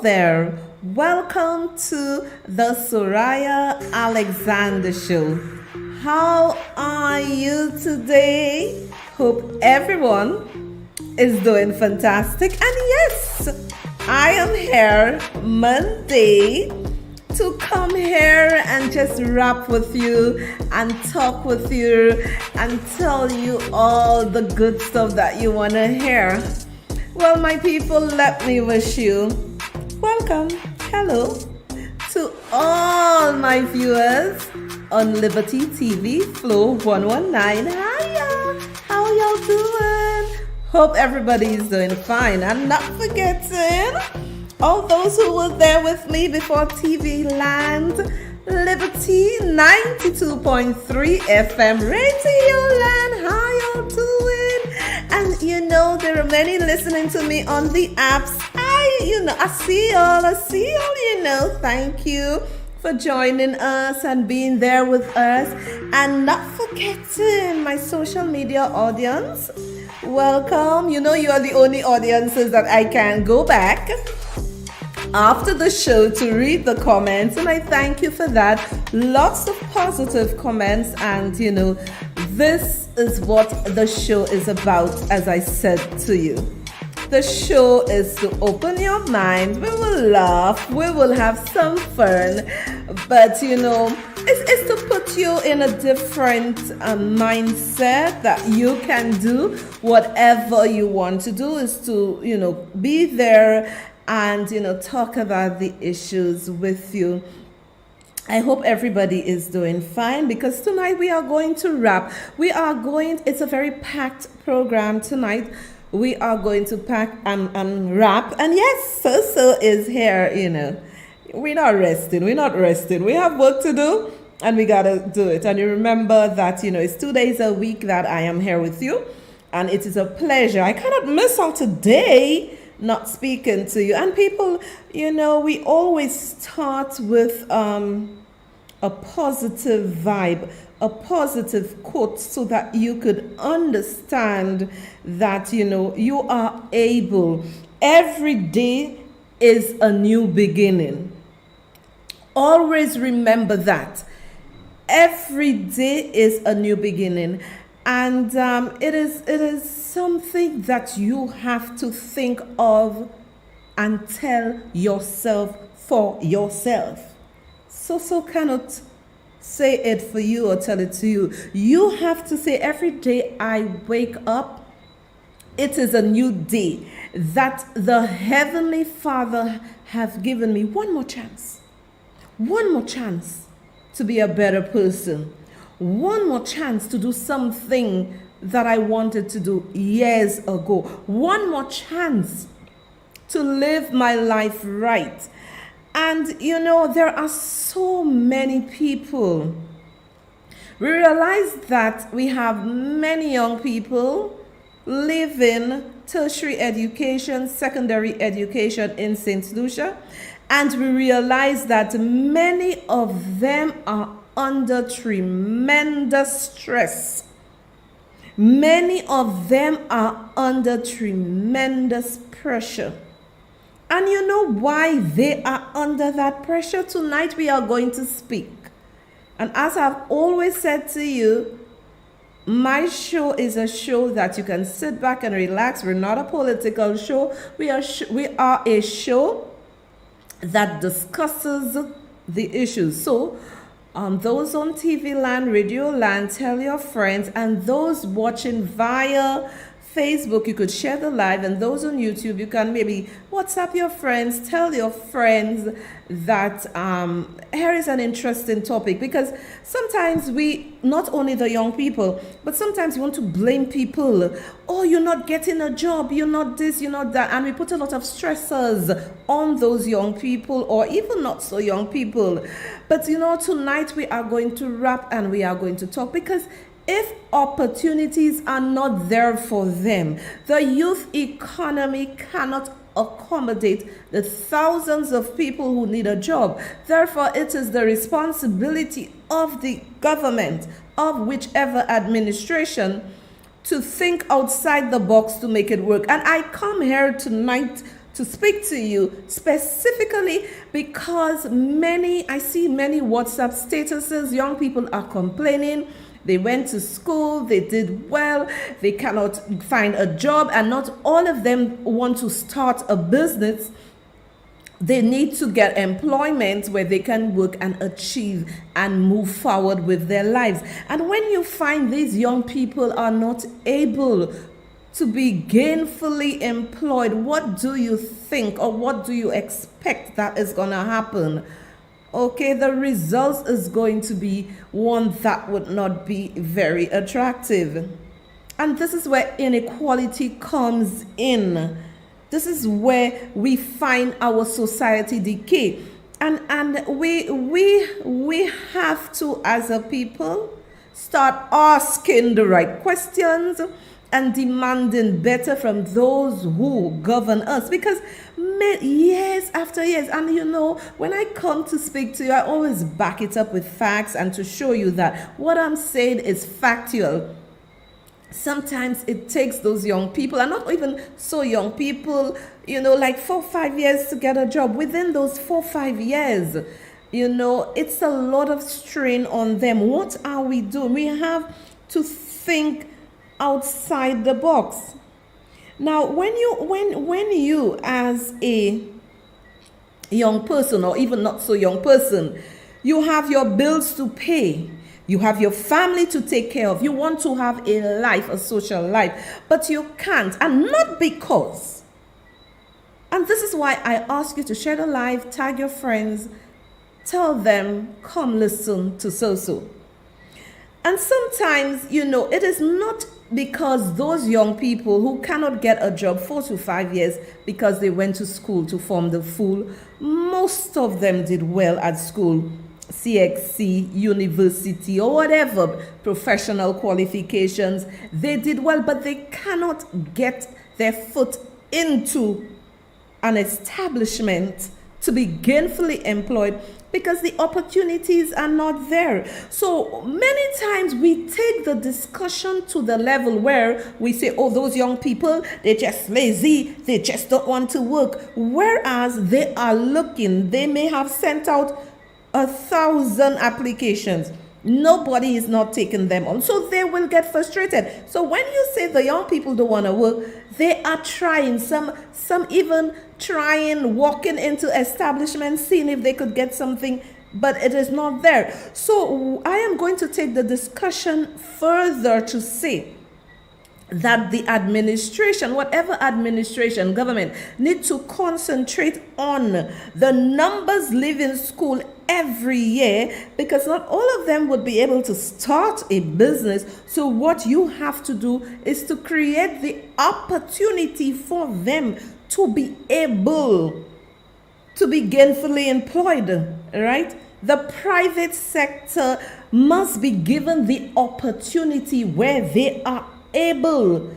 there. Welcome to the Sohria Alexander Show. How are you today? Hope everyone is doing fantastic. And yes, I am here Monday to come here and just rap with you and talk with you and tell you all the good stuff that you want to hear. Well, my people, let me wish you welcome, hello, to all my viewers on Liberty TV Flow 119. Hiya, how y'all doing? Hope everybody is doing fine. And not forgetting all those who were there with me before TV Land, Liberty 92.3 FM Radio Land. How y'all doing? And there are many listening to me on the apps. I see y'all. Thank you for joining us and being there with us. And not forgetting my social media audience. Welcome. You are the only audiences that I can go back after the show to read the comments, and I thank you for that. Lots of positive comments, and this is what the show is about. As I said to you, the show is to open your mind. We will laugh, we will have some fun, but it's to put you in a different mindset that you can do whatever you want to do. Is to be there and talk about the issues with you. I hope everybody is doing fine, because tonight we are going to rap. It's a very packed program tonight. We are going to pack and rap. And yes, so is here. We're not resting. We have work to do, and we gotta do it. And you remember that it's 2 days a week that I am here with you, and it is a pleasure. I cannot miss out today not speaking to you. And people, we always start with a positive vibe, a positive quote, so that you could understand that you are able. Every day is a new beginning. Always remember that every day is a new beginning. And it is something that you have to think of and tell yourself for yourself. So cannot say it for you or tell it to you. You have to say, every day I wake up, it is a new day that the Heavenly Father have given me one more chance to be a better person. One more chance to do something that I wanted to do years ago. One more chance to live my life right. And there are so many people. We realize that we have many young people leaving tertiary education, secondary education in St. Lucia. And we realize that many of them are under tremendous stress. Many of them are under tremendous pressure. And you know why they are under that pressure? Tonight we are going to speak. And as I've always said to you, my show is a show that you can sit back and relax. We're not a political show. We are a show that discusses the issues. So those on TV Land, Radio Land, tell your friends, and those watching via Facebook, you could share the live, and those on YouTube, you can maybe WhatsApp your friends, tell your friends that here is an interesting topic, because sometimes we, not only the young people, but sometimes we want to blame people. Oh, you're not getting a job, you're not this, you're not that, and we put a lot of stressors on those young people, or even not so young people. But tonight we are going to rap and we are going to talk, because if opportunities are not there for them, the youth economy cannot accommodate the thousands of people who need a job. Therefore, it is the responsibility of the government, of whichever administration, to think outside the box to make it work. And I come here tonight to speak to you specifically because I see many WhatsApp statuses. Young people are complaining. They went to school, they did well, they cannot find a job, and not all of them want to start a business. They need to get employment where they can work and achieve and move forward with their lives. And when you find these young people are not able to be gainfully employed, what do you think or what do you expect that is going to happen? Okay, the result is going to be one that would not be very attractive. And this is where inequality comes in. This is where we find our society decay. And we have to, as a people, start asking the right questions and demanding better from those who govern us, because years after years, and when I come to speak to you, I always back it up with facts and to show you that what I'm saying is factual. Sometimes it takes those young people, and not even so young people, like 4 or 5 years to get a job. Within those 4 or 5 years, it's a lot of strain on them. What are we doing? We have to think outside the box. Now, when you as a young person, or even not so young person, you have your bills to pay, you have your family to take care of, you want to have a life, a social life, but you can't, and not because. And this is why I ask you to share the live, tag your friends, tell them, come listen to so. And sometimes, it is not because those young people who cannot get a job 4 to 5 years because they went to school to form the fool. Most of them did well at school, CXC, university, or whatever professional qualifications. They did well, but they cannot get their foot into an establishment to be gainfully employed because the opportunities are not there. So many times we take the discussion to the level where we say, oh, those young people, they're just lazy, they just don't want to work. Whereas they are looking, they may have sent out 1,000 applications. Nobody is not taking them on. So they will get frustrated. So when you say the young people don't want to work, they are trying, some even trying, walking into establishments, seeing if they could get something, but it is not there. So I am going to take the discussion further to say that the administration, whatever administration, government, need to concentrate on the numbers leaving school every year, because not all of them would be able to start a business. So what you have to do is to create the opportunity for them to be able to be gainfully employed, right? The private sector must be given the opportunity where they are able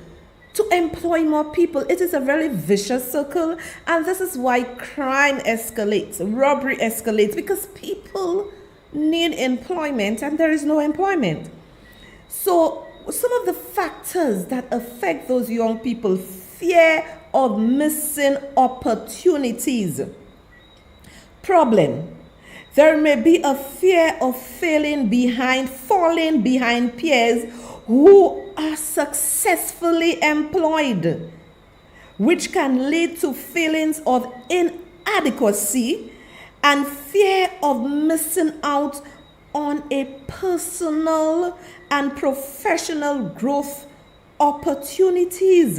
to employ more people. It is a very vicious circle, and this is why crime escalates, robbery escalates, because people need employment and there is no employment. So some of the factors that affect those young people: fear of missing opportunities. Problem: there may be a fear of falling behind peers who are successfully employed, which can lead to feelings of inadequacy and fear of missing out on a personal and professional growth opportunities.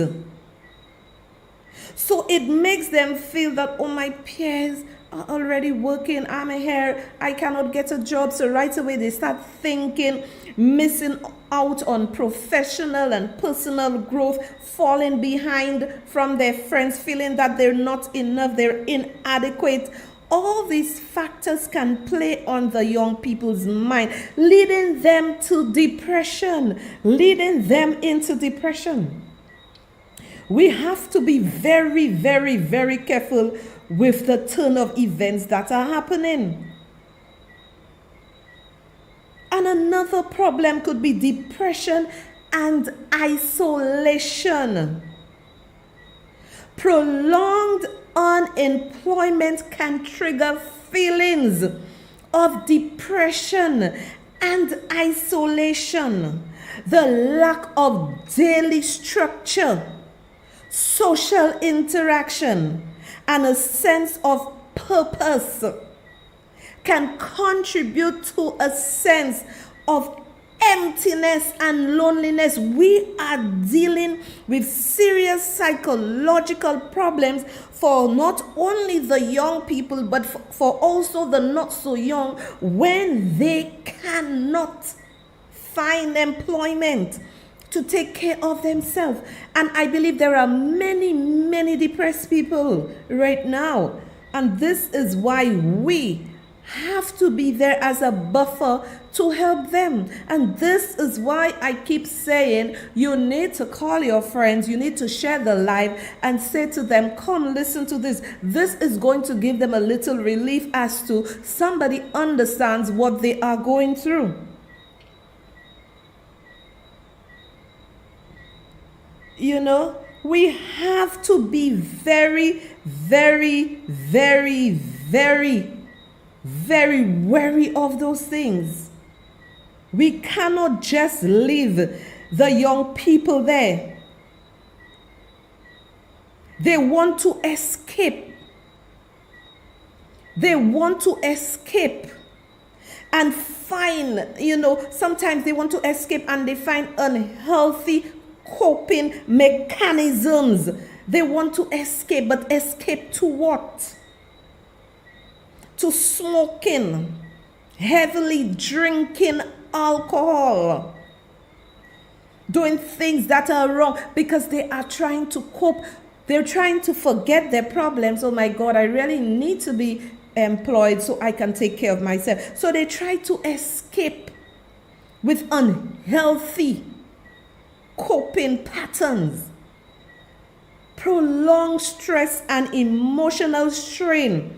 So it makes them feel that, oh, my peers are already working, I'm here, I cannot get a job. So right away they start thinking, missing out on professional and personal growth, falling behind from their friends, feeling that they're not enough, they're inadequate. All these factors can play on the young people's mind, leading them to depression, leading them into depression. We have to be very, very, very careful with the turn of events that are happening. And another problem could be depression and isolation. Prolonged unemployment can trigger feelings of depression and isolation, the lack of daily structure, social interaction, and a sense of purpose can contribute to a sense of emptiness and loneliness. We are dealing with serious psychological problems for not only the young people, but for also the not so young, when they cannot find employment to take care of themselves. And I believe there are many, many depressed people right now. And this is why we have to be there as a buffer to help them. And this is why I keep saying you need to call your friends, you need to share the live and say to them, come listen to this. This is going to give them a little relief as to somebody understands what they are going through. You know, we have to be very, very, very, very, very wary of those things. We cannot just leave the young people there. They want to escape. They want to escape and find, sometimes they want to escape and they find unhealthy coping mechanisms. They want to escape, but escape to what? To smoking, heavily drinking alcohol, doing things that are wrong because they are trying to cope. They're trying to forget their problems. Oh my God, I really need to be employed so I can take care of myself. So they try to escape with unhealthy coping patterns. Prolonged stress and emotional strain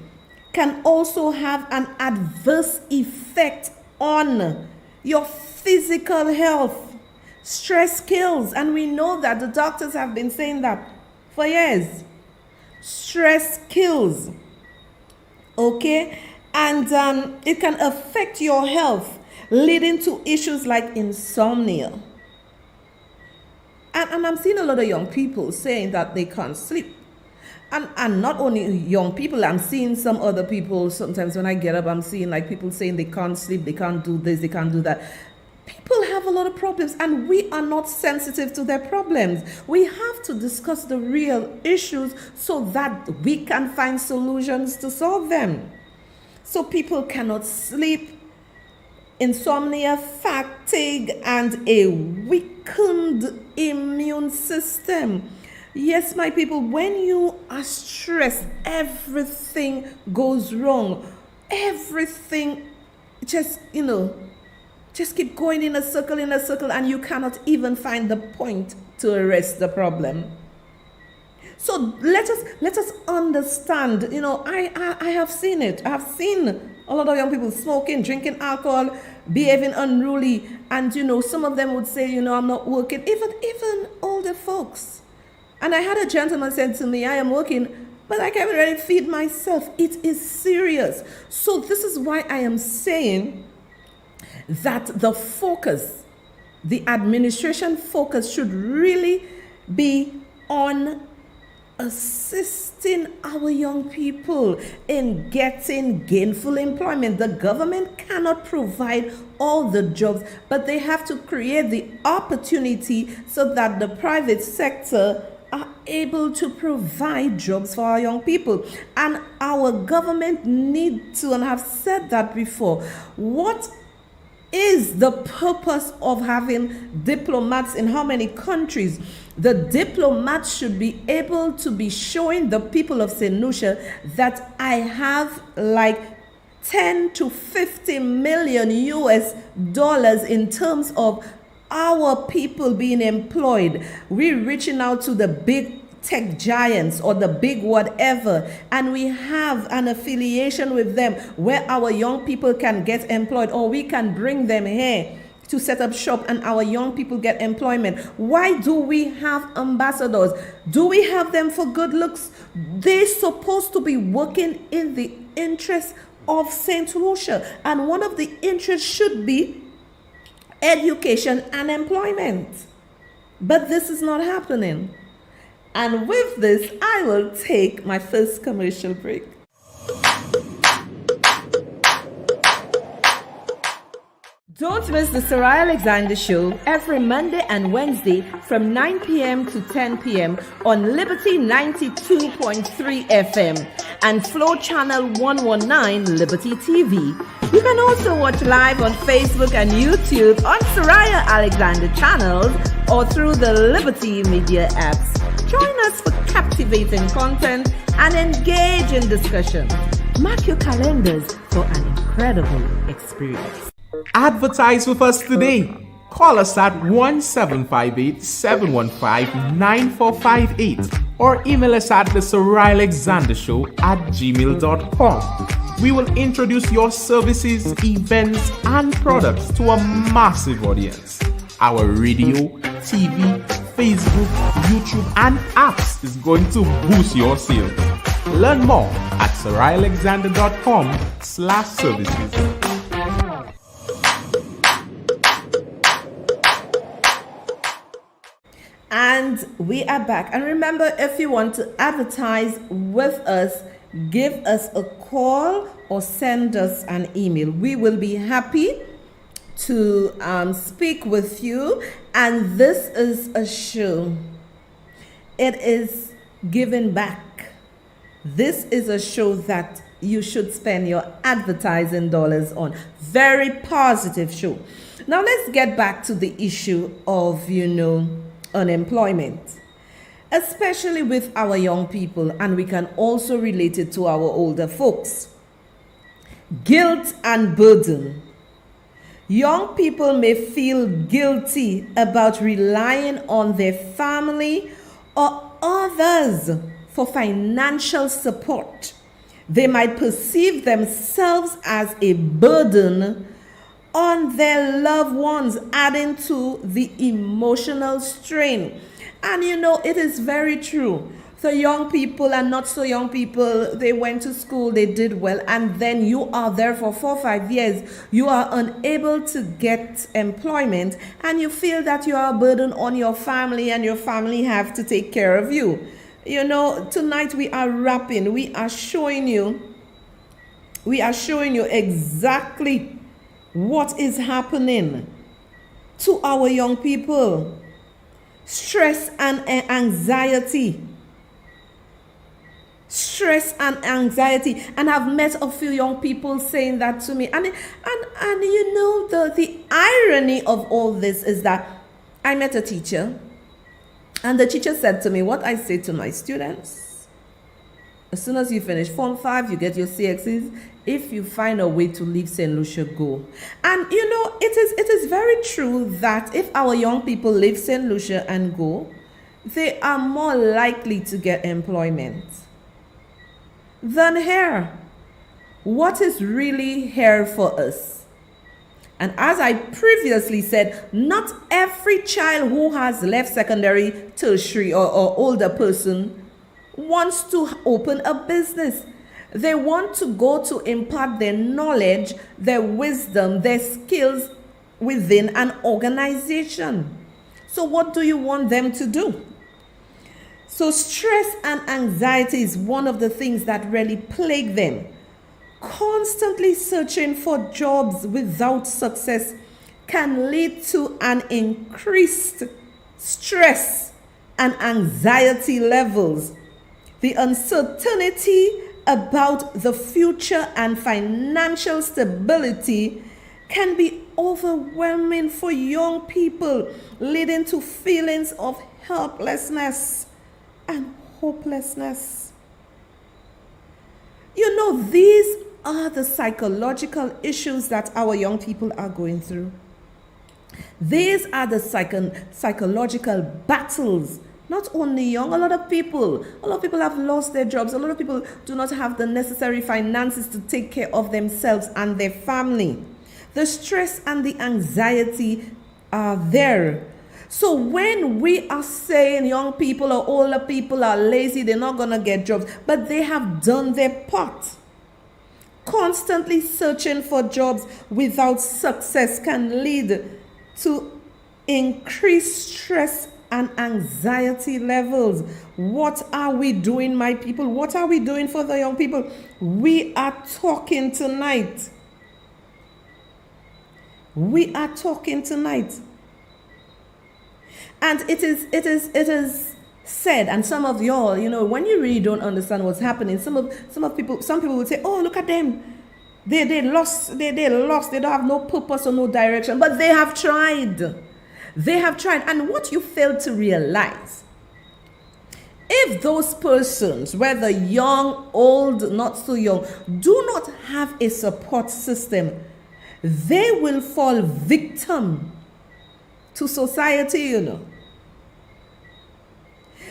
can also have an adverse effect on your physical health. Stress kills, and we know that the doctors have been saying that for years. Stress kills, okay? And it can affect your health, leading to issues like insomnia. And I'm seeing a lot of young people saying that they can't sleep. And not only young people, I'm seeing some other people. Sometimes when I get up, I'm seeing like people saying they can't sleep, they can't do this, they can't do that. People have a lot of problems and we are not sensitive to their problems. We have to discuss the real issues so that we can find solutions to solve them. So people cannot sleep, insomnia, fatigue, and a weakened immune system. Yes, my people, when you are stressed, everything goes wrong. Everything just keep going in a circle, and you cannot even find the point to arrest the problem. So let us understand, I have seen it. I have seen a lot of young people smoking, drinking alcohol, behaving unruly, and some of them would say, I'm not working, even older folks. And I had a gentleman said to me, I am working, but I can't really feed myself. It is serious. So this is why I am saying that the administration focus should really be on assisting our young people in getting gainful employment. The government cannot provide all the jobs, but they have to create the opportunity so that the private sector are able to provide jobs for our young people. And our government need to, and I've said that before, what is the purpose of having diplomats in how many countries? The diplomats should be able to be showing the people of St. Lucia that I have like 10 to 50 million US dollars in terms of our people being employed. We're reaching out to the big tech giants or the big whatever, and we have an affiliation with them where our young people can get employed, or we can bring them here to set up shop and our young people get employment? Why do we have ambassadors? Do we have them for good looks? They're supposed to be working in the interest of St. Lucia, and one of the interests should be education and employment. But this is not happening. And with this, I will take my first commercial break. Don't miss the Sohria Alexander Show every Monday and Wednesday from 9 p.m. to 10 p.m. on Liberty 92.3 FM and Flow Channel 119 Liberty TV. You can also watch live on Facebook and YouTube on Sohria Alexander channels or through the Liberty Media apps. Join us for captivating content and engage in discussion. Mark your calendars for an incredible experience. Advertise with us today. Call us at 1758-715-9458 or email us at the Sohria Alexander Show at gmail.com. We will introduce your services, events, and products to a massive audience. Our radio, TV, Facebook, YouTube, and apps is going to boost your sales. Learn more at sohriaalexander.com/services. And we are back. And remember, if you want to advertise with us, give us a call or send us an email. We will be happy to speak with you. And this is a show. It is giving back. This is a show that you should spend your advertising dollars on. Very positive show. Now let's get back to the issue of, unemployment, especially with our young people, and we can also relate it to our older folks. Guilt and burden. Young people may feel guilty about relying on their family or others for financial support. They might perceive themselves as a burden on their loved ones, adding to the emotional strain. And it is very true. The young people and not so young people, they went to school, they did well, and then you are there for 4 or 5 years. You are unable to get employment, and you feel that you are a burden on your family, and your family have to take care of you. Tonight we are wrapping, we are showing you exactly what is happening to our young people. Stress and anxiety. And I've met a few young people saying that to me. And the irony of all this is that I met a teacher, and the teacher said to me, what I say to my students: as soon as you finish Form 5, you get your CXCs. If you find a way to leave St. Lucia, go. And it is very true that if our young people leave St. Lucia and go, they are more likely to get employment than here. What is really here for us? And as I previously said, not every child who has left secondary, tertiary, or older person wants to open a business. They want to go to impart their knowledge, their wisdom, their skills within an organization. So what do you want them to do? So stress and anxiety is one of the things that really plague them. Constantly searching for jobs without success can lead to an increased stress and anxiety levels. The uncertainty about the future and financial stability can be overwhelming for young people, leading to feelings of helplessness and hopelessness. These are the psychological issues that our young people are going through. These are the psychological battles. Not only young, a lot of people have lost their jobs. A lot of people do not have the necessary finances to take care of themselves and their family. The stress and the anxiety are there. So when we are saying young people or older people are lazy, they're not going to get jobs, but they have done their part. Constantly searching for jobs without success can lead to increased stress and anxiety levels. What are we doing, my people? What are we doing for the young people? We are talking tonight. We are talking tonight. And it is said, and some of y'all, when you really don't understand what's happening, some people will say, oh, look at them. They lost, they don't have no purpose or no direction. But they have tried. They have tried. And what you fail to realize, if those persons, whether young, old, not so young, do not have a support system, they will fall victim to society,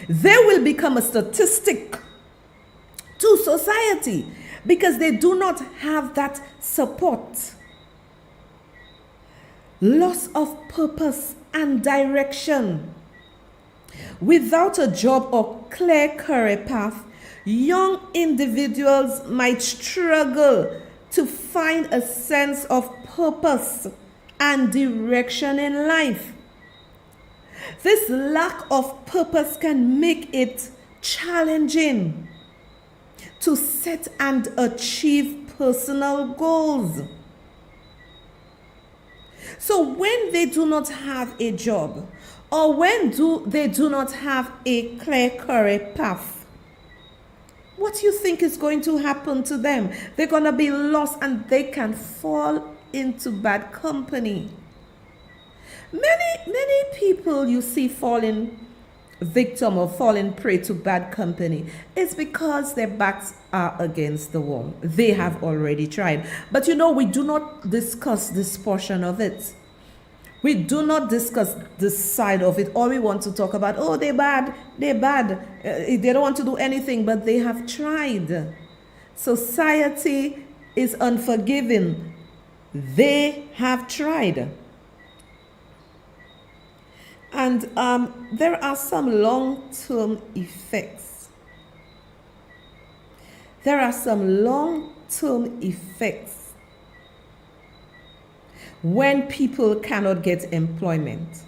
They will become a statistic to society because they do not have that support. Loss of purpose and direction. Without a job or clear career path, young individuals might struggle to find a sense of purpose and direction in life. This lack of purpose can make it challenging to set and achieve personal goals. So when they do not have a job, or when they do not have a clear career path, what do you think is going to happen to them? They're going to be lost and they can fall into bad company. Many people you see falling victim or falling prey to bad company. It's because their backs are against the wall. They have already tried. But we do not discuss this portion of it. We do not discuss this side of it. All we want to talk about, oh, they're bad. They don't want to do anything, but they have tried. Society is unforgiving. They have tried. And there are some long-term effects. When people cannot get employment.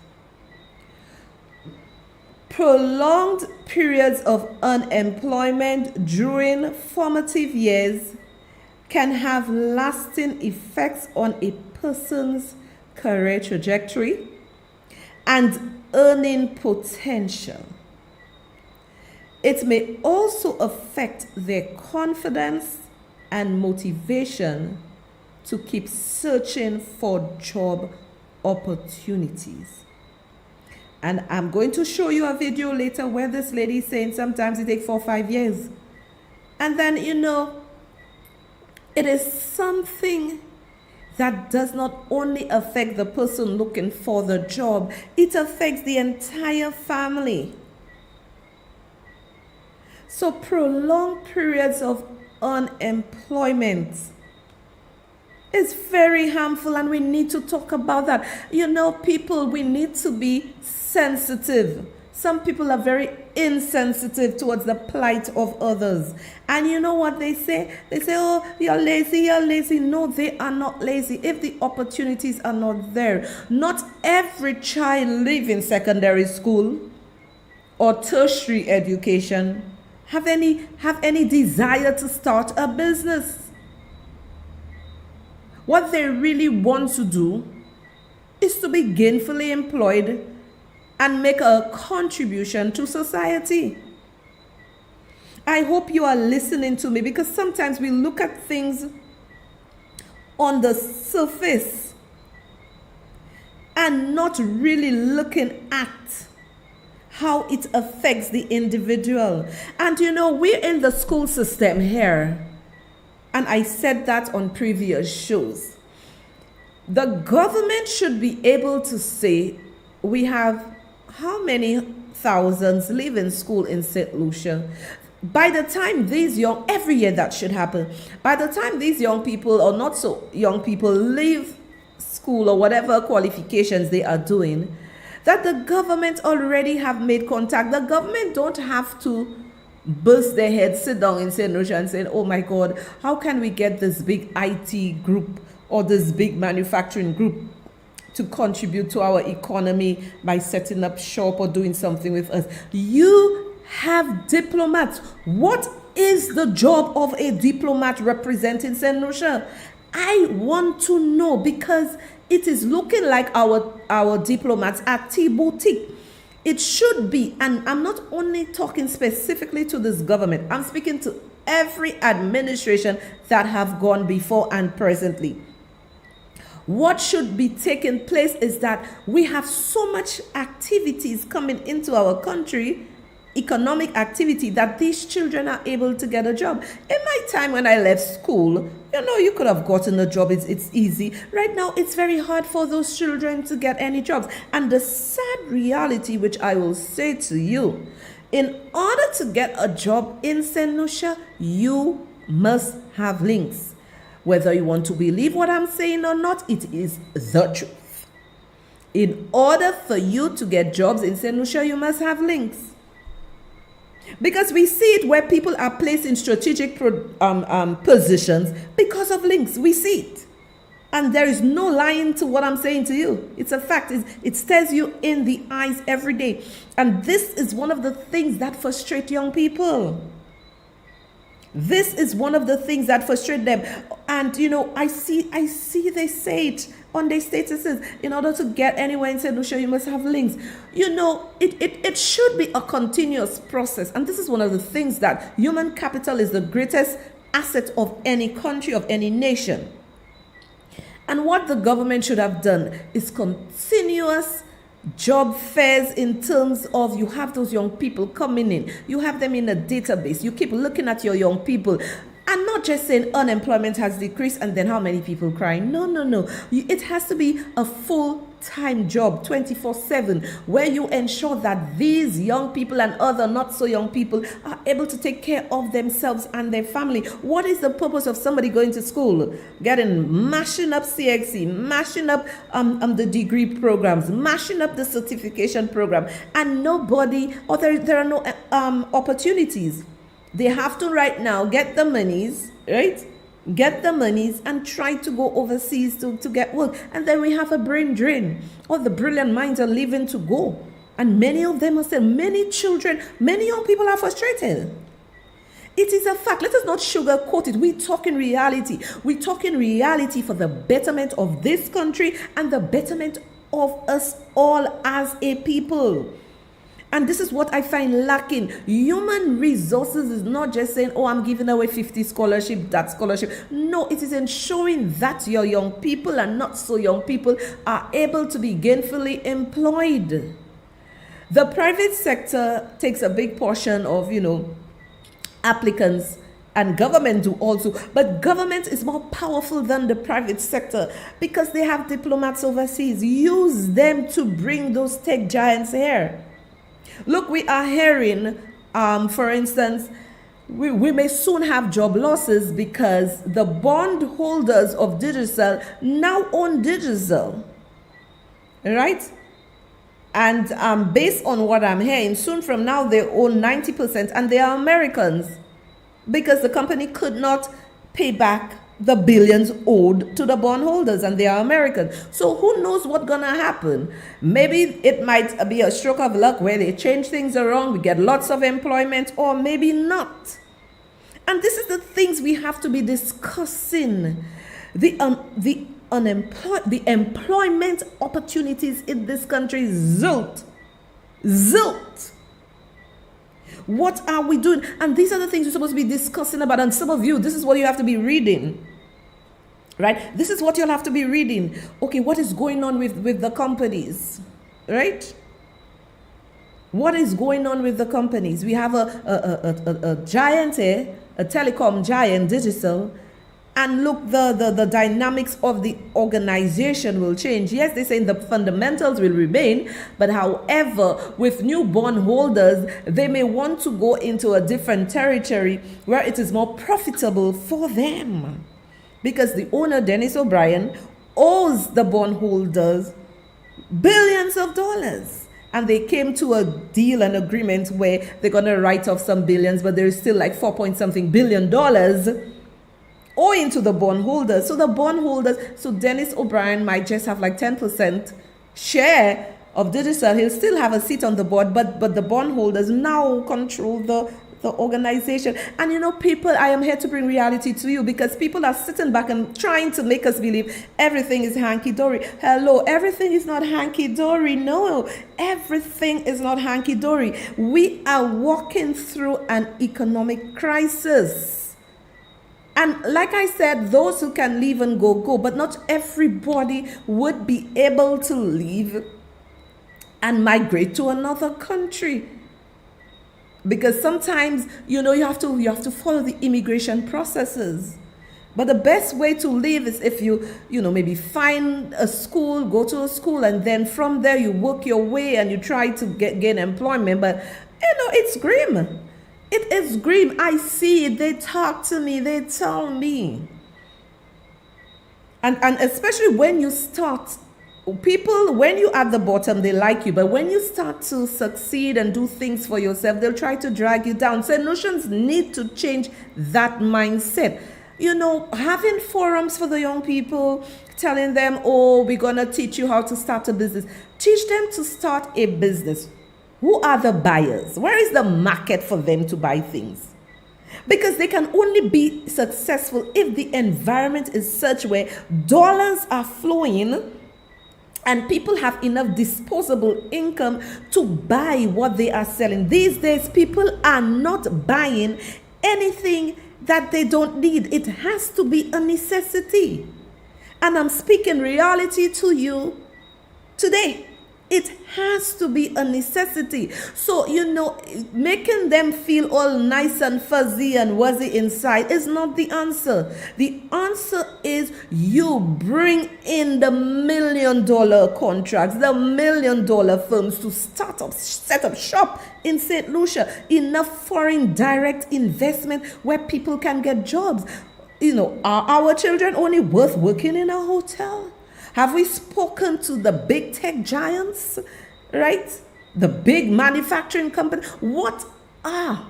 Prolonged periods of unemployment during formative years can have lasting effects on a person's career trajectory and earning potential. It may also affect their confidence and motivation to keep searching for job opportunities. And I'm going to show you a video later where this lady is saying sometimes it takes 4 or 5 years. And then, it is something that does not only affect the person looking for the job, it affects the entire family. So prolonged periods of unemployment is very harmful, and we need to talk about that. People, we need to be sensitive. Some people are very insensitive towards the plight of others. And you know what they say? They say, oh, you're lazy. No, they are not lazy. If the opportunities are not there, not every child leaving secondary school or tertiary education have any desire to start a business. What they really want to do is to be gainfully employed and make a contribution to society. I hope you are listening to me, because sometimes we look at things on the surface and not really looking at how it affects the individual. And we're in the school system here, and I said that on previous shows. The government should be able to say, we have how many thousands leaving school in St. Lucia? By the time every year that should happen, by the time these young people or not so young people leave school or whatever qualifications they are doing, that the government already have made contact. The government don't have to burst their heads, sit down in St. Lucia and say, oh my God, how can we get this big IT group or this big manufacturing group to contribute to our economy by setting up shop or doing something with us? You have diplomats. What is the job of a diplomat representing St. Lucia? I want to know, because it is looking like our diplomats are T-boutique. It should be, and I'm not only talking specifically to this government, I'm speaking to every administration that have gone before and presently. What should be taking place is that we have so much activities coming into our country, economic activity, that these children are able to get a job. In my time when I left school, you could have gotten a job. It's easy. Right now, it's very hard for those children to get any jobs. And the sad reality, which I will say to you, in order to get a job in St. Lucia, you must have links. Whether you want to believe what I'm saying or not, it is the truth. In order for you to get jobs in St. Lucia, you must have links. Because we see it where people are placed in strategic positions because of links. We see it. And there is no lying to what I'm saying to you. It's a fact. It stares you in the eyes every day. And this is one of the things that frustrate young people. This is one of the things that frustrate them. And, I see they say it on their statuses. In order to get anywhere in St. Lucia, you must have links. It should be a continuous process. And this is one of the things that human capital is the greatest asset of any country, of any nation. And what the government should have done is continuous job fairs, in terms of you have those young people coming in, you have them in a database, you keep looking at your young people, and not just saying unemployment has decreased and then how many people crying. No. It has to be a full-time job, 24/7, where you ensure that these young people and other not so young people are able to take care of themselves and their family. What is the purpose of somebody going to school, mashing up CXC, mashing up the degree programs, mashing up the certification program, and nobody, or there are no opportunities? They have to right now get the monies, right? Get the monies and try to go overseas to get work. And then we have a brain drain. All the brilliant minds are leaving to go. And many of them are still, many children, many young people are frustrated. It is a fact. Let us not sugarcoat it. We talk in reality. We talk in reality for the betterment of this country and the betterment of us all as a people. And this is what I find lacking. Human resources is not just saying, oh, I'm giving away 50 scholarship, that scholarship. No, it is ensuring that your young people and not so young people are able to be gainfully employed. The private sector takes a big portion of, applicants, and government do also. But government is more powerful than the private sector because they have diplomats overseas. Use them to bring those tech giants here. Look, we are hearing, for instance, we may soon have job losses because the bond holders of Digicel now own Digicel, right? And based on what I'm hearing, soon from now they own 90%, and they are Americans because the company could not pay back the billions owed to the bondholders, and they are American. So who knows what's gonna happen? Maybe it might be a stroke of luck where they change things around, we get lots of employment, or maybe not. And this is the things we have to be discussing. The employment opportunities in this country, zilch. What are we doing? And these are the things we're supposed to be discussing about. And some of you, this is what you have to be reading. Right? This is what you'll have to be reading. Okay, what is going on with the companies? Right? What is going on with the companies? We have a giant here, a telecom giant, Digicel. And look, the dynamics of the organization will change. Yes, they're saying the fundamentals will remain, but however, with new bondholders, they may want to go into a different territory where it is more profitable for them. Because the owner, Dennis O'Brien, owes the bondholders billions of dollars. And they came to a deal, an agreement where they're going to write off some billions, but there's still like 4 point something billion owing to the bondholders. So the bondholders, so Dennis O'Brien might just have like 10% share of Digital. He'll still have a seat on the board, but the bondholders now control the organization. And people, I am here to bring reality to you, because people are sitting back and trying to make us believe everything is hanky-dory. Hello, everything is not hanky-dory. No, everything is not hanky-dory. We are walking through an economic crisis. And like I said, those who can leave and go, but not everybody would be able to leave and migrate to another country. Because sometimes, you have to follow the immigration processes. But the best way to live is if you maybe find a school, go to a school, and then from there you work your way and you try to gain employment. But, it's grim. It is grim. I see it. They talk to me. They tell me. And especially when you start, people, when you're at the bottom, they like you. But when you start to succeed and do things for yourself, they'll try to drag you down. So Notions need to change that mindset. Having forums for the young people, telling them, we're going to teach you how to start a business. Teach them to start a business. Who are the buyers? Where is the market for them to buy things? Because they can only be successful if the environment is such where dollars are flowing and people have enough disposable income to buy what they are selling. These days, people are not buying anything that they don't need. It has to be a necessity. And I'm speaking reality to you today. It has to be a necessity. So, making them feel all nice and fuzzy and wuzzy inside is not the answer. The answer is you bring in the $1 million contracts, the $1 million firms to set up shop in St. Lucia. Enough foreign direct investment where people can get jobs. Are our children only worth working in a hotel? Have we spoken to the big tech giants, right? The big manufacturing companies? What are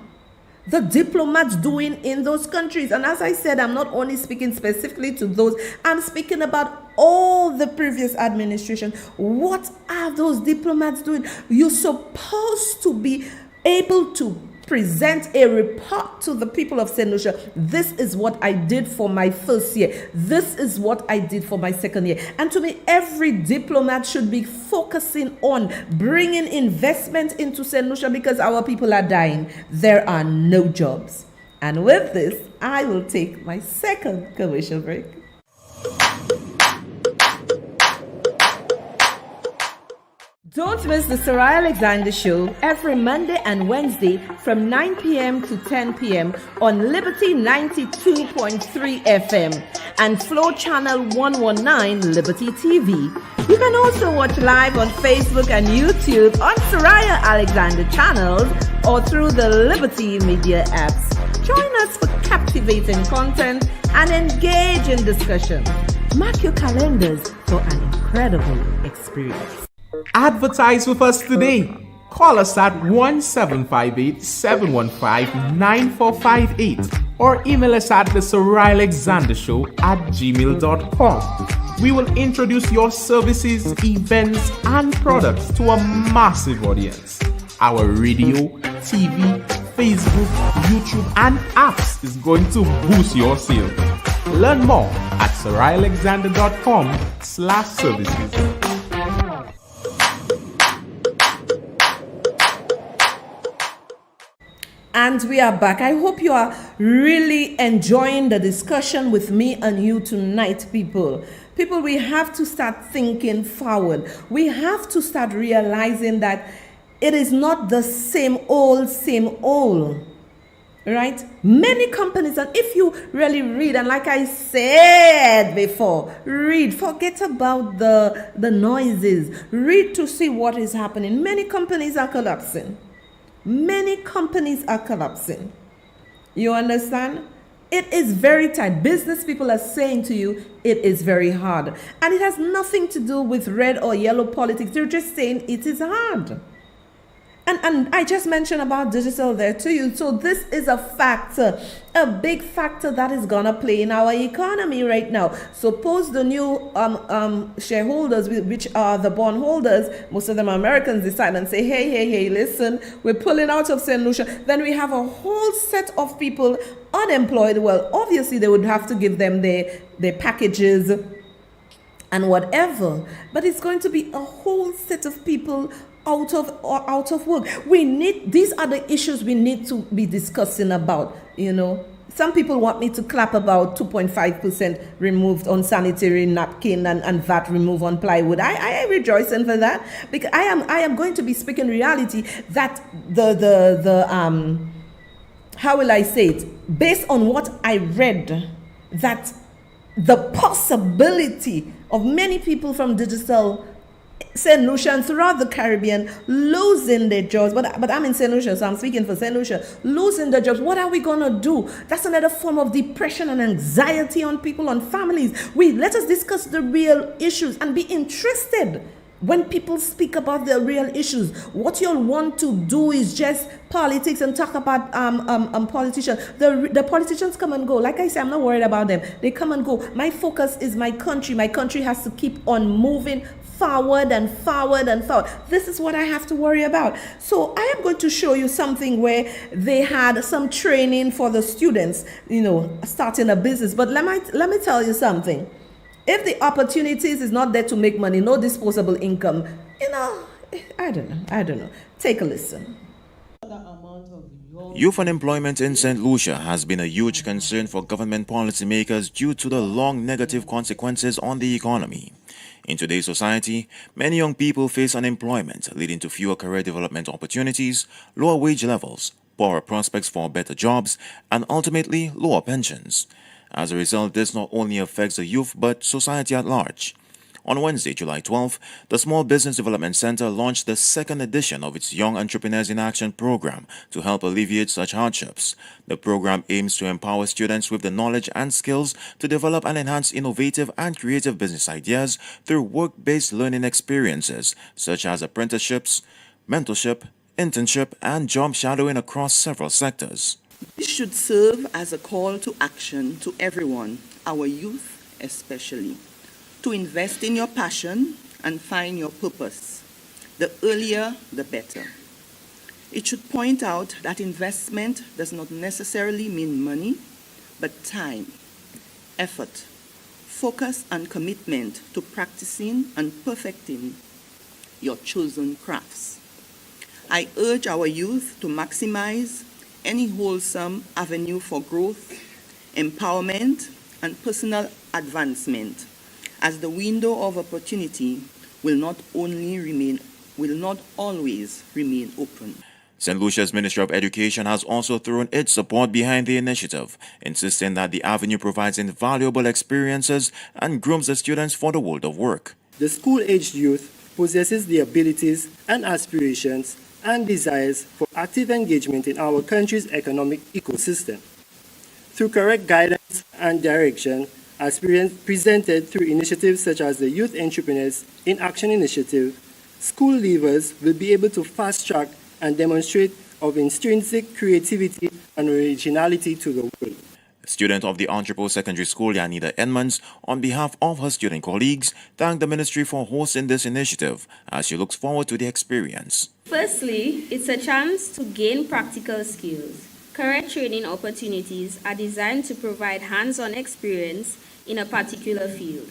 the diplomats doing in those countries? And as I said, I'm not only speaking specifically to those, I'm speaking about all the previous administration. What are those diplomats doing? You're supposed to be able to present a report to the people of St. Lucia. This is what I did for my first year. This is what I did for my second year. And to me, every diplomat should be focusing on bringing investment into St. Lucia, because our people are dying. There are no jobs. And with this, I will take my second commercial break. Don't miss the Sohria Alexander Show every Monday and Wednesday from 9 p.m. to 10 p.m. on Liberty 92.3 FM and Flow Channel 119 Liberty TV. You can also watch live on Facebook and YouTube on Sohria Alexander channels or through the Liberty Media apps. Join us for captivating content and engage in discussion. Mark your calendars for an incredible experience. Advertise with us today. Call us at 1758-715-9458 or email us at the Sohria Alexander Show at gmail.com. We will introduce your services, events, and products to a massive audience. Our radio, TV, Facebook, YouTube, and apps is going to boost your sales. Learn more at sohriaalexander.com/services. And we are back. I hope you are really enjoying the discussion with me and you tonight, people. People, we have to start thinking forward. We have to start realizing that it is not the same old, right? Many companies, and if you really read, and like I said before, read, forget about the noises. Read to see what is happening. Many companies are collapsing. Many companies are collapsing. You understand? It is very tight. Business people are saying to you, it is very hard. And it has nothing to do with red or yellow politics. They're just saying it is hard. And I just mentioned about digital there to you. So this is a factor, a big factor that is going to play in our economy right now. Suppose the new shareholders, which are the bondholders, most of them are Americans, decide and say, hey, listen, we're pulling out of St. Lucia. Then we have a whole set of people unemployed. Well, obviously they would have to give them their packages and whatever. But it's going to be a whole set of people out of work. These are the issues we need to be discussing about. Some people want me to clap about 2.5% removed on sanitary napkin and VAT remove on plywood. I rejoicing for that, because I am going to be speaking reality that the how will I say it, based on what I read, that the possibility of many people from digital St. Lucia and throughout the Caribbean losing their jobs, but I'm in St. Lucia, so I'm speaking for St. Lucia, losing their jobs. What are we going to do? That's another form of depression and anxiety on people, on families. Let us discuss the real issues and be interested when people speak about the real issues. What you'll want to do is just politics and talk about politicians. The politicians come and go. Like I said, I'm not worried about them. They come and go. My focus is my country. My country has to keep on moving forward and forward and forward. This is what I have to worry about. So I am going to show you something where they had some training for the students, starting a business. But let me tell you something. If the opportunities is not there to make money, no disposable income, I don't know. Take a listen. Youth unemployment in St. Lucia has been a huge concern for government policymakers due to the long negative consequences on the economy. In today's society, many young people face unemployment, leading to fewer career development opportunities, lower wage levels, poorer prospects for better jobs, and ultimately lower pensions. As a result, this not only affects the youth but society at large. On Wednesday, July 12th, the Small Business Development Center launched the second edition of its Young Entrepreneurs in Action program to help alleviate such hardships. The program aims to empower students with the knowledge and skills to develop and enhance innovative and creative business ideas through work-based learning experiences such as apprenticeships, mentorship, internship, and job shadowing across several sectors. This should serve as a call to action to everyone, our youth especially, to invest in your passion and find your purpose. The earlier, the better. It should point out that investment does not necessarily mean money, but time, effort, focus and commitment to practicing and perfecting your chosen crafts. I urge our youth to maximize any wholesome avenue for growth, empowerment, and personal advancement, as the window of opportunity will not always remain open. St. Lucia's Ministry of Education has also thrown its support behind the initiative, insisting that the avenue provides invaluable experiences and grooms the students for the world of work. The school-aged youth possesses the abilities and aspirations and desires for active engagement in our country's economic ecosystem. Through correct guidance and direction, as presented through initiatives such as the Youth Entrepreneurs in Action Initiative, school leavers will be able to fast-track and demonstrate of intrinsic creativity and originality to the world. Student of the Entrepot Secondary School, Yanida Edmonds, on behalf of her student colleagues, thanked the ministry for hosting this initiative as she looks forward to the experience. Firstly, it's a chance to gain practical skills. Career training opportunities are designed to provide hands-on experience in a particular field.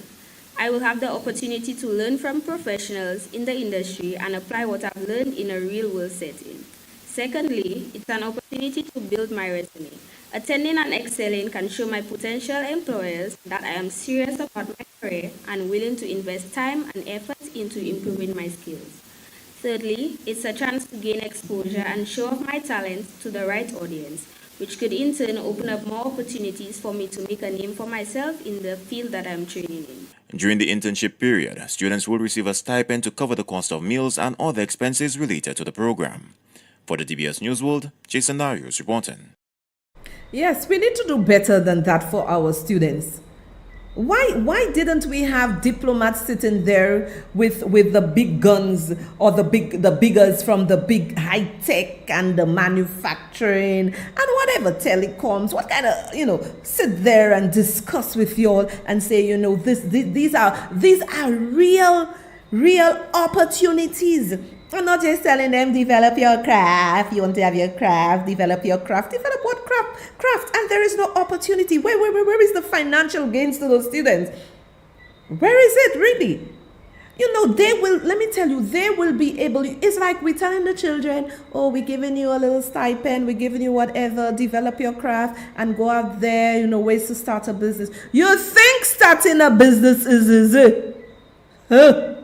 I will have the opportunity to learn from professionals in the industry and apply what I've learned in a real-world setting. Secondly, it's an opportunity to build my resume. Attending and excelling can show my potential employers that I am serious about my career and willing to invest time and effort into improving my skills. Thirdly, it's a chance to gain exposure and show off my talents to the right audience, which could in turn open up more opportunities for me to make a name for myself in the field that I'm training in. During the internship period, students will receive a stipend to cover the cost of meals and other expenses related to the program. For the DBS News World, Jason Darius reporting. Yes, we need to do better than that for our students. Why didn't we have diplomats sitting there with the big guns, or the biggers from the big high tech and the manufacturing and whatever, telecoms, what kind of, sit there and discuss with you all and say, these are real opportunities. I'm not just telling them, develop your craft. You want to have your craft, develop your craft. Develop what craft? And there is no opportunity. Where is the financial gains to those students? Where is it really? They will, let me tell you, they will be able, it's like we're telling the children, oh, we're giving you a little stipend, we're giving you whatever, develop your craft and go out there, ways to start a business. You think starting a business is easy? Huh?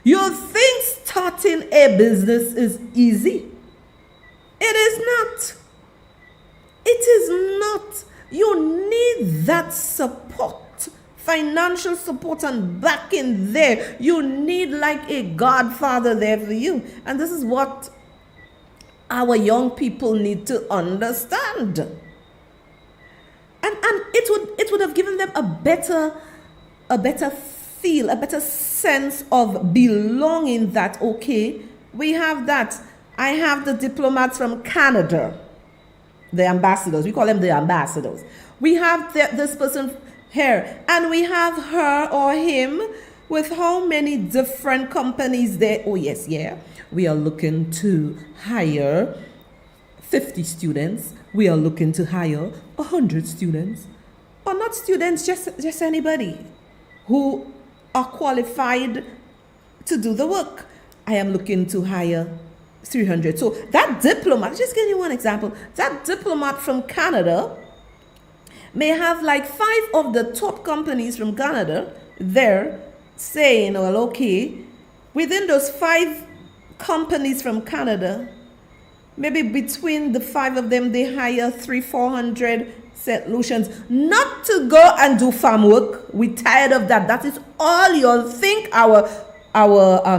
You think starting a business is easy? It is not. It is not. You need that support, financial support and backing there. You need like a godfather there for you. And this is what our young people need to understand. And it would have given them a better feel, a better sense of belonging, that okay, we have that. I have the diplomats from Canada, the ambassadors. We call them the ambassadors. We have this person here, and we have her or him with how many different companies there. Oh yes, yeah. We are looking to hire 50 students. We are looking to hire 100 students. Or not students, just anybody who are qualified to do the work. I am looking to hire 300. So that diplomat, just give you one example, that diplomat from Canada may have like 5 of the top companies from Canada there saying, well, okay, within those 5 companies from Canada, maybe between the 5 of them, they hire 300-400 St. Lucians, not to go and do farm work. We're tired of that. That is all you'll think our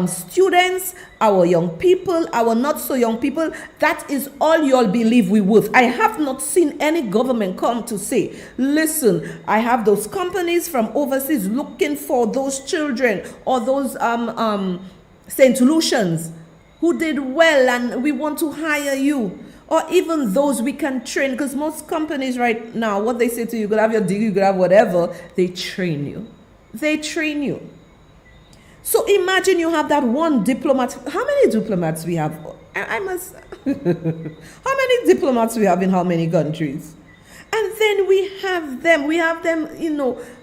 students, our young people, our not so young people, that is all you'll believe we worth. I have not seen any government come to say, listen, I have those companies from overseas looking for those children or those St. Lucians who did well and we want to hire you. Or even those we can train, because most companies right now, what they say to you, you could have your degree, you could have whatever, they train you. They train you. So imagine you have that one diplomat. How many diplomats we have? I must. How many diplomats we have in how many countries? And then we have them,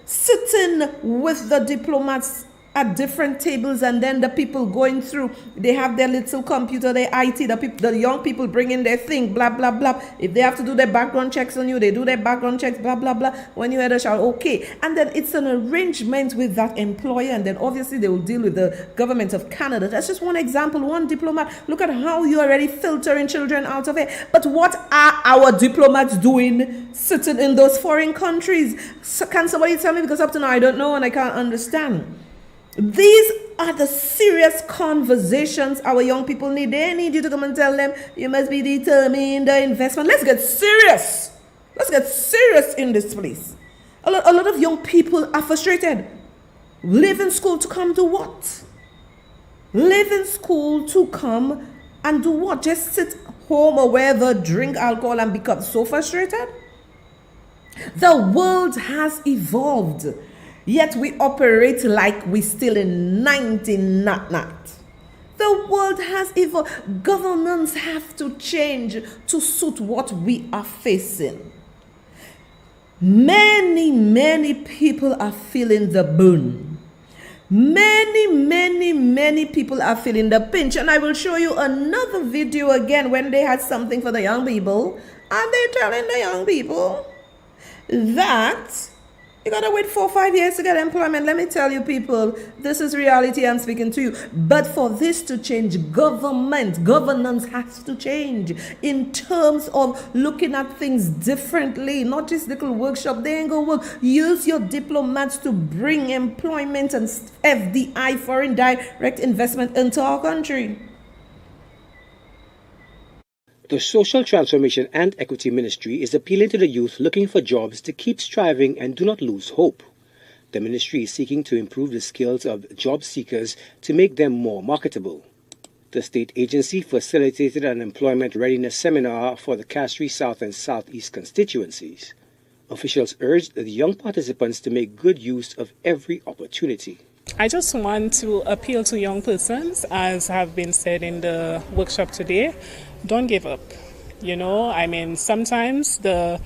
sitting with the diplomats at different tables, and then the people going through, they have their little computer, their IT, the young people bring in their thing, blah, blah, blah. If they have to do their background checks on you, they do their background checks, blah, blah, blah. When you hear the shout, okay. And then it's an arrangement with that employer, and then obviously they will deal with the government of Canada. That's just one example, one diplomat. Look at how you're already filtering children out of it. But what are our diplomats doing sitting in those foreign countries? So can somebody tell me? Because up to now I don't know and I can't understand. These are the serious conversations our young people need. They need you to come and tell them, you must be determined, the investment. Let's get serious. Let's get serious in this place. A lot of young people are frustrated. Leaving school to come do what? Leaving school to come and do what? Just sit home or wherever, drink alcohol and become so frustrated? The world has evolved. Yet we operate like we're still in 1900. The world has evolved. Governments have to change to suit what we are facing. Many people are feeling the burn. Many people are feeling the pinch. And I will show you another video again when they had something for the young people. And they're telling the young people that you gotta wait 4 or 5 years to get employment. Let me tell you, people, this is reality I'm speaking to you. But for this to change, governance has to change in terms of looking at things differently. Not just little workshop, they ain't gonna work. Use your diplomats to bring employment and FDI, foreign direct investment, into our country. The Social Transformation and Equity Ministry is appealing to the youth looking for jobs to keep striving and do not lose hope. The ministry is seeking to improve the skills of job seekers to make them more marketable. The state agency facilitated an employment readiness seminar for the Castries South and Southeast constituencies. Officials urged the young participants to make good use of every opportunity. I just want to appeal to young persons, as have been said in the workshop today, don't give up. Sometimes the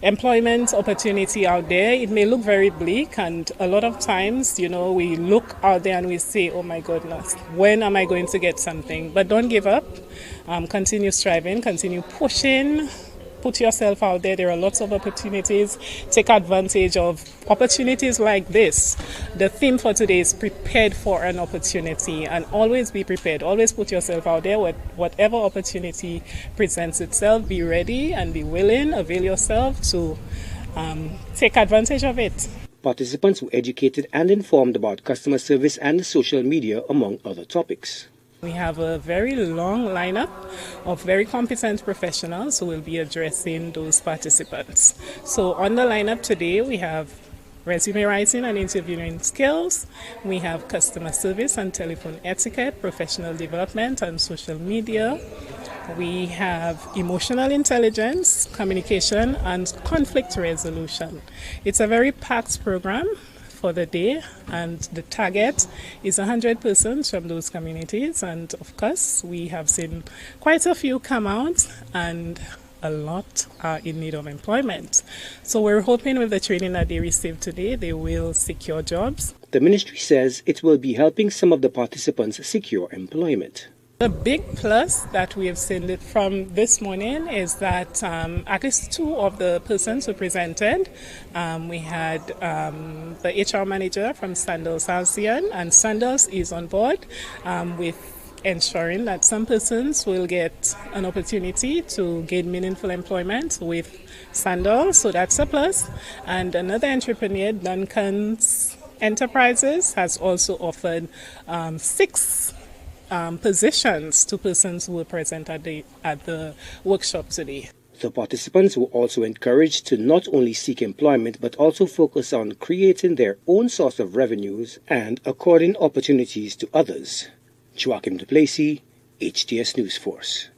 employment opportunity out there, it may look very bleak, and a lot of times, we look out there and we say, oh my goodness, when am I going to get something? But don't give up. Continue striving, continue pushing. Put yourself out there. There are lots of opportunities. Take advantage of opportunities like this. The theme for today is prepared for an opportunity, and always be prepared. Always put yourself out there. Whatever opportunity presents itself, be ready and be willing. Avail yourself to take advantage of it. Participants were educated and informed about customer service and social media, among other topics. We have a very long lineup of very competent professionals who will be addressing those participants. So on the lineup today, we have resume writing and interviewing skills. We have customer service and telephone etiquette, professional development and social media. We have emotional intelligence, communication, and conflict resolution. It's a very packed program for the day, and the target is 100 persons from those communities, and of course we have seen quite a few come out, and a lot are in need of employment. So we're hoping with the training that they receive today, they will secure jobs. The ministry says it will be helping some of the participants secure employment. The big plus that we have seen from this morning is that at least two of the persons who presented, we had the HR manager from Sandals ASEAN, and Sandals is on board with ensuring that some persons will get an opportunity to gain meaningful employment with Sandals, so that's a plus. And another entrepreneur, Duncan's Enterprises, has also offered 6 positions to persons who were present at the workshop today. The participants were also encouraged to not only seek employment but also focus on creating their own source of revenues and according opportunities to others. Joachim Duplessis, HTS News Force.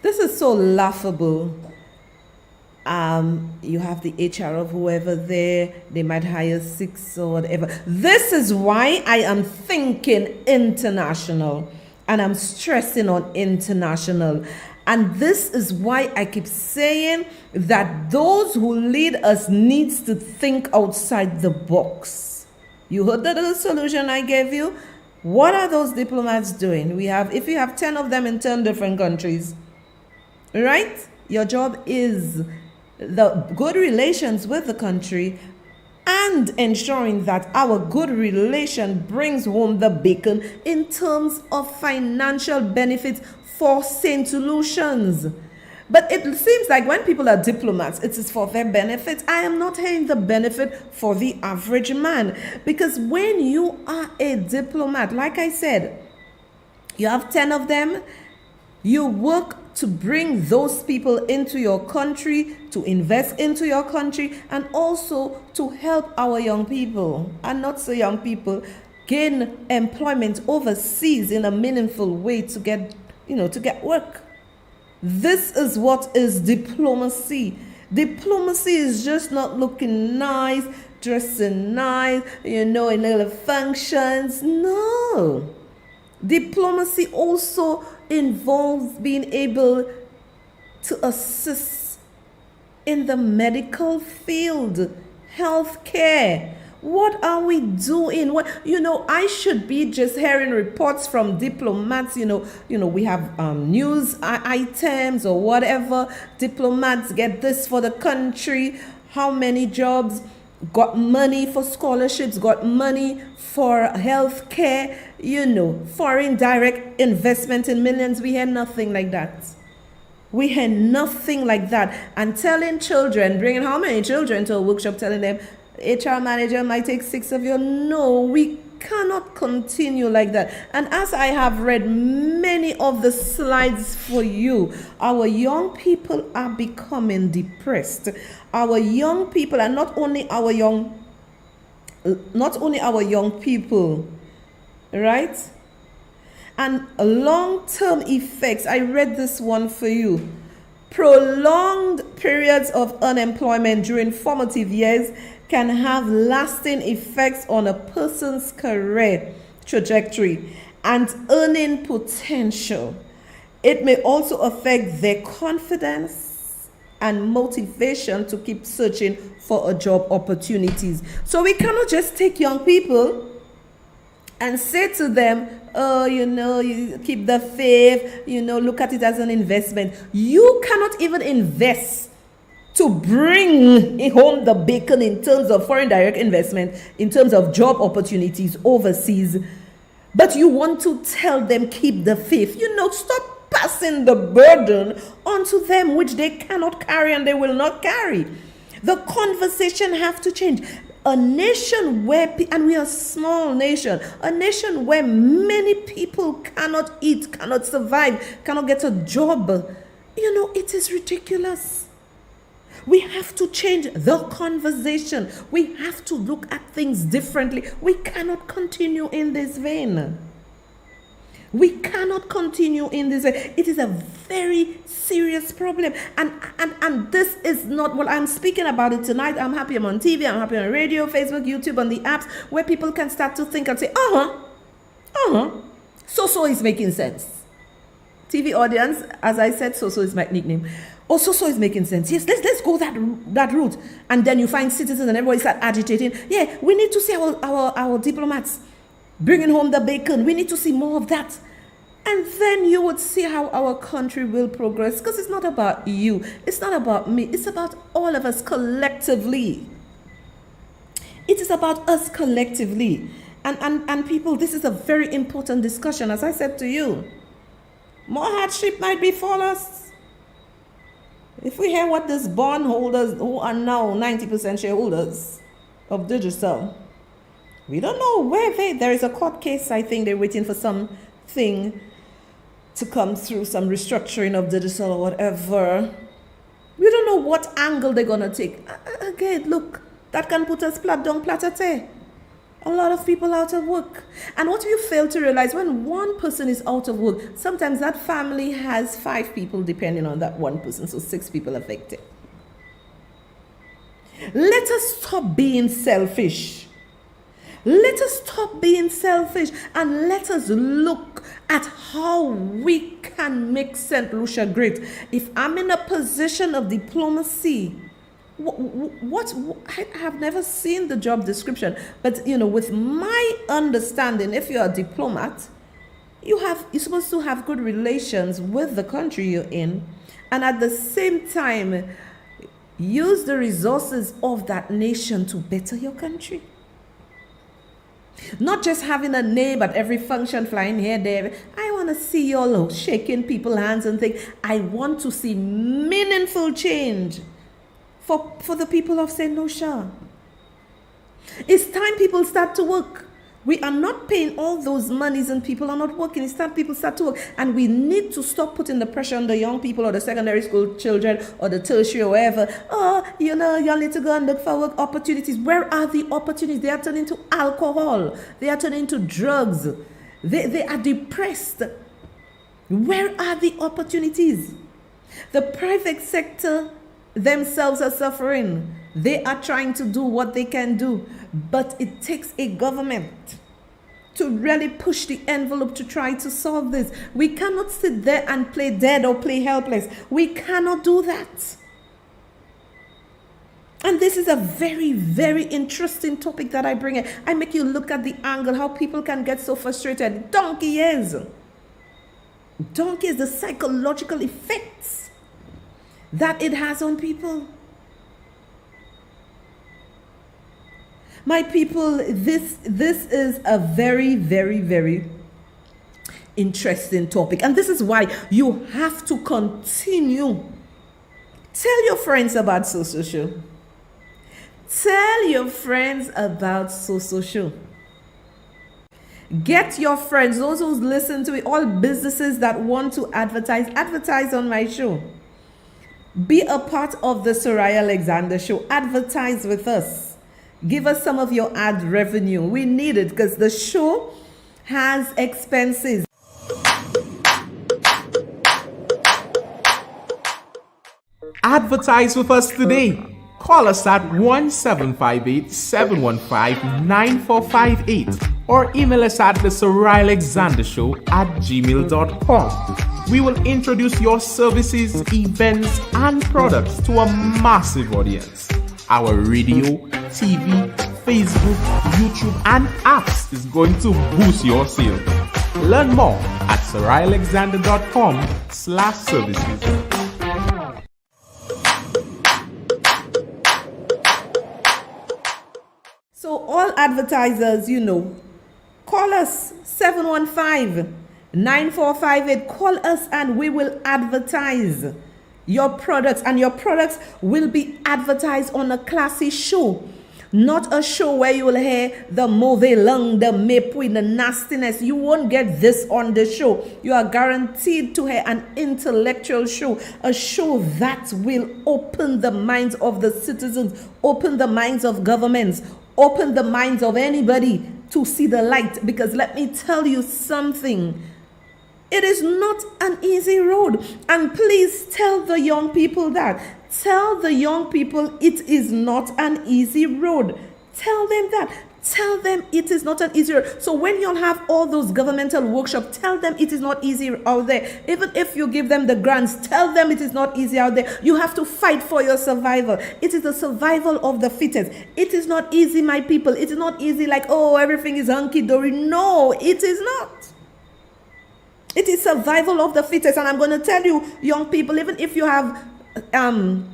This is so laughable. You have the HR of whoever there, they might hire 6 or whatever. This is why I am thinking international, and I'm stressing on international. And this is why I keep saying that those who lead us needs to think outside the box. You heard the little solution I gave you? What are those diplomats doing? If you have 10 of them in 10 different countries, right? Your job is the good relations with the country and ensuring that our good relation brings home the bacon in terms of financial benefits for St. Solutions. But it seems like when people are diplomats, it is for their benefit. I am not hearing the benefit for the average man. Because when you are a diplomat, like I said, you have 10 of them, you work to bring those people into your country, to invest into your country, and also to help our young people, and not so young people, gain employment overseas in a meaningful way to get work. This is what is diplomacy. Diplomacy is just not looking nice, dressing nice, in little functions. No. Diplomacy also involves being able to assist in the medical field, healthcare. What are we doing? I should be just hearing reports from diplomats. We have news items or whatever. Diplomats get this for the country. How many jobs? Got money for scholarships, got money for health care, foreign direct investment in millions. We hear nothing like that. We hear nothing like that. And telling children, bringing how many children to a workshop, telling them, HR manager might take 6 of you. No, we cannot continue like that. And as I have read many of the slides for you, our young people are becoming depressed. Our young people, and not only our young people, right? And long-term effects. I read this one for you. Prolonged periods of unemployment during formative years can have lasting effects on a person's career trajectory and earning potential. It may also affect their confidence and motivation to keep searching for a job opportunities. So we cannot just take young people and say to them, oh, you keep the faith, look at it as an investment. You cannot even invest to bring home the bacon in terms of foreign direct investment, in terms of job opportunities overseas. But you want to tell them, keep the faith. Stop passing the burden onto them, which they cannot carry and they will not carry. The conversation have to change. A nation where, and we are a small nation, a nation where many people cannot eat, cannot survive, cannot get a job. It is ridiculous. We have to change the conversation. We have to look at things differently. We cannot continue in this vein. We cannot continue in this way. It is a very serious problem. And this is not, well, I'm speaking about it tonight. I'm happy I'm on TV. I'm happy on radio, Facebook, YouTube, on the apps, where people can start to think and say, so is making sense. TV audience, as I said, so is my nickname. Oh, so is making sense. Yes, let's go that route. And then you find citizens and everybody start agitating. Yeah, we need to see our diplomats bringing home the bacon. We need to see more of that. And then you would see how our country will progress. Because it's not about you. It's not about me. It's about all of us collectively. It is about us collectively. And people, this is a very important discussion. As I said to you, more hardship might befall us. If we hear what these bondholders, who are now 90% shareholders of Digital, we don't know where there is a court case. I think they're waiting for something to come through, some restructuring of Digital or whatever. We don't know what angle they're going to take. Again, look, that can put us plat down platate. A lot of people out of work. And what you fail to realize, when one person is out of work, sometimes that family has 5 people depending on that one person, so 6 people affected. Let us stop being selfish. Let us stop being selfish and let us look at how we can make St. Lucia great. If I'm in a position of diplomacy, what I have never seen the job description, but with my understanding, if you're a diplomat, you're supposed to have good relations with the country you're in, and at the same time use the resources of that nation to better your country. Not just having a name at every function, flying here, there. I want to see you all shaking people's hands and think, I want to see meaningful change for the people of St. Lucia. It's time people start to work. We are not paying all those monies and people are not working. It's time people start to work. And we need to stop putting the pressure on the young people or the secondary school children or the tertiary or wherever. Y'all need to go and look for work opportunities. Where are the opportunities? They are turning to alcohol. They are turning to drugs. They are depressed. Where are the opportunities? The private sector themselves are suffering. They are trying to do what they can do, but it takes a government to really push the envelope to try to solve this. We cannot sit there and play dead or play helpless. We cannot do that. And this is a very, very interesting topic that I bring in. I make you look at the angle, how people can get so frustrated. Donkey years, the psychological effects that it has on people. My people, this is a very, very, very interesting topic. And this is why you have to continue. Tell your friends about Social Show. Tell your friends about Social Show. Get your friends, those who listen to it, all businesses that want to advertise on my show. Be a part of the Sohria Alexander Show. Advertise with us. Give us some of your ad revenue. We need it because the show has expenses. Advertise with us today. Call us at 1758-715-9458 or email us at the Sohria Alexander Show @gmail.com. We will introduce your services, events, and products to a massive audience. Our radio, TV, Facebook, YouTube, and apps is going to boost your sales. Learn more at sohriaalexander.com/services. So all advertisers, call us 715-9458. Call us and we will advertise your products, and your products will be advertised on a classy show. Not a show where you will hear the mauvais langue, the mépris, the nastiness. You won't get this on the show. You are guaranteed to hear an intellectual show, a show that will open the minds of the citizens, open the minds of governments, open the minds of anybody to see the light. Because let me tell you something, it is not an easy road. And please tell the young people that. Tell the young people it is not an easy road. Tell them that. Tell them it is not an easy road. So when you'll have all those governmental workshops, tell them it is not easy out there. Even if you give them the grants, tell them it is not easy out there. You have to fight for your survival. It is the survival of the fittest. It is not easy, my people. It is not easy like, oh, everything is hunky-dory. No, it is not. It is survival of the fittest. And I'm going to tell you, young people, even if you have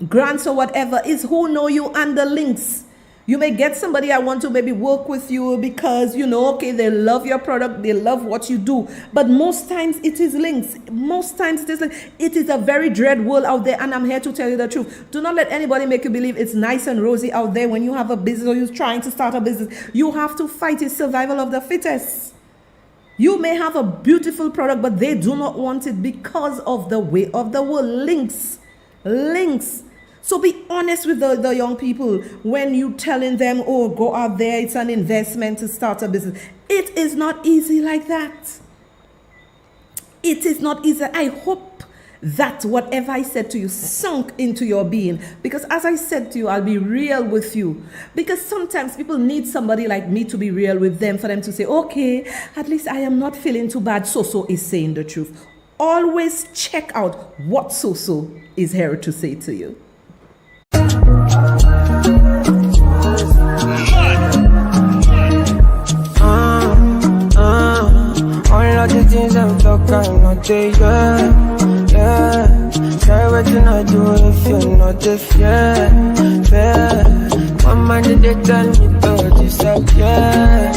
grants or whatever, is who know you and the links. You may get somebody I want to maybe work with you because, okay, they love your product, they love what you do. But most times it is links. Most times it is links. It is a very dread world out there, and I'm here to tell you the truth. Do not let anybody make you believe it's nice and rosy out there when you have a business or you're trying to start a business. You have to fight. It's survival of the fittest. You may have a beautiful product, but they do not want it because of the way of the world. Links. So be honest with the young people when you telling them, oh, go out there, it's an investment to start a business. It is not easy like that. It is not easy. I hope that whatever I said to you sunk into your being. Because as I said to you, I'll be real with you. Because sometimes people need somebody like me to be real with them, for them to say, okay, at least I am not feeling too bad. So is saying the truth. Always check out what So is here to say to you. All of the things I'm talking, not there, yeah. Try what you not do if you're not there, yeah. One man did they tell me to disappear.